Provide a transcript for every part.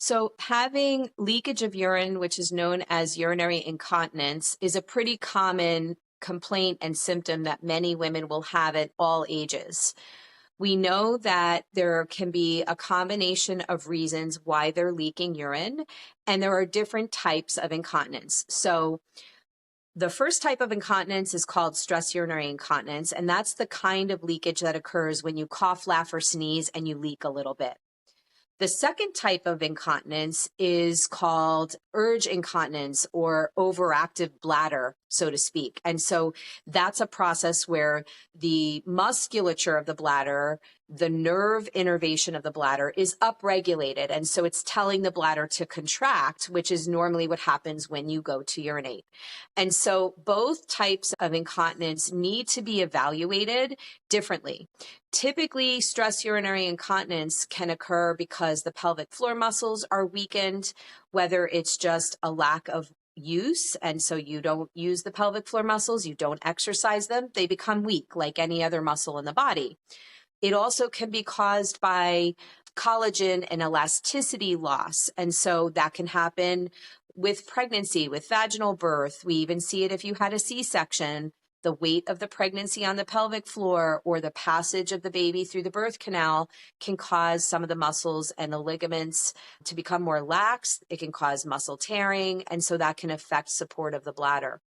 So, having leakage of urine, which is known as urinary incontinence, is a pretty common complaint and symptom that many women will have at all ages. We know that there can be a combination of reasons why they're leaking urine, and there are different types of incontinence. So, the first type of incontinence is called stress urinary incontinence, and that's the kind of leakage that occurs when you cough, laugh, or sneeze and you leak a little bit. The second type of incontinence is called urge incontinence or overactive bladder, so to speak. And so that's a process where the musculature of the bladder, the nerve innervation of the bladder is upregulated. And so it's telling the bladder to contract, which is normally what happens when you go to urinate. And so both types of incontinence need to be evaluated differently. Typically, stress urinary incontinence can occur because the pelvic floor muscles are weakened, whether it's just a lack of use, and so you don't use the pelvic floor muscles, you don't exercise them, they become weak like any other muscle in the body. It also can be caused by collagen and elasticity loss, and so that can happen with pregnancy, with vaginal birth. We even see it if you had a C-section. The weight of the pregnancy on the pelvic floor or the passage of the baby through the birth canal can cause some of the muscles and the ligaments to become more lax. It can cause muscle tearing, and so that can affect support of the bladder.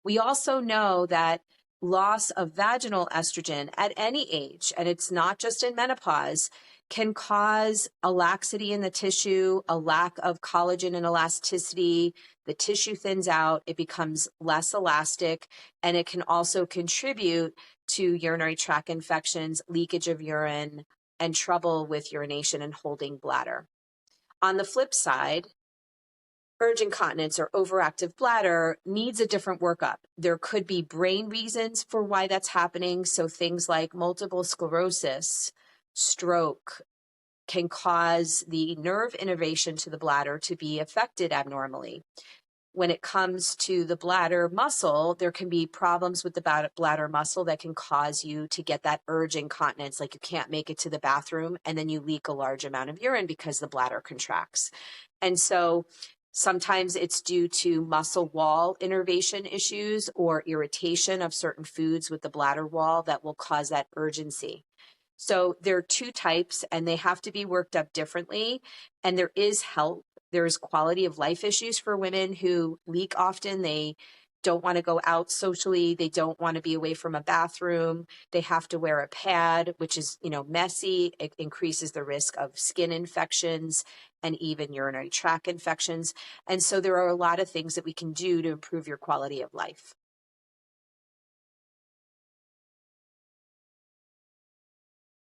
We also know that loss of vaginal estrogen at any age, and it's not just in menopause, can cause a laxity in the tissue, a lack of collagen and elasticity. The tissue thins out, it becomes less elastic, and it can also contribute to urinary tract infections, leakage of urine, and trouble with urination and holding bladder. On the flip side, urge incontinence or overactive bladder needs a different workup. There could be brain reasons for why that's happening. So things like multiple sclerosis, stroke can cause the nerve innervation to the bladder to be affected abnormally. When it comes to the bladder muscle, there can be problems with the bladder muscle that can cause you to get that urge incontinence, like you can't make it to the bathroom and then you leak a large amount of urine because the bladder contracts. And so sometimes it's due to muscle wall innervation issues or irritation of certain foods with the bladder wall that will cause that urgency. So there are two types and they have to be worked up differently. And there is help. There's quality of life issues for women who leak often. They don't want to go out socially. They don't want to be away from a bathroom. They have to wear a pad, which is, messy. It increases the risk of skin infections and even urinary tract infections. And so there are a lot of things that we can do to improve your quality of life.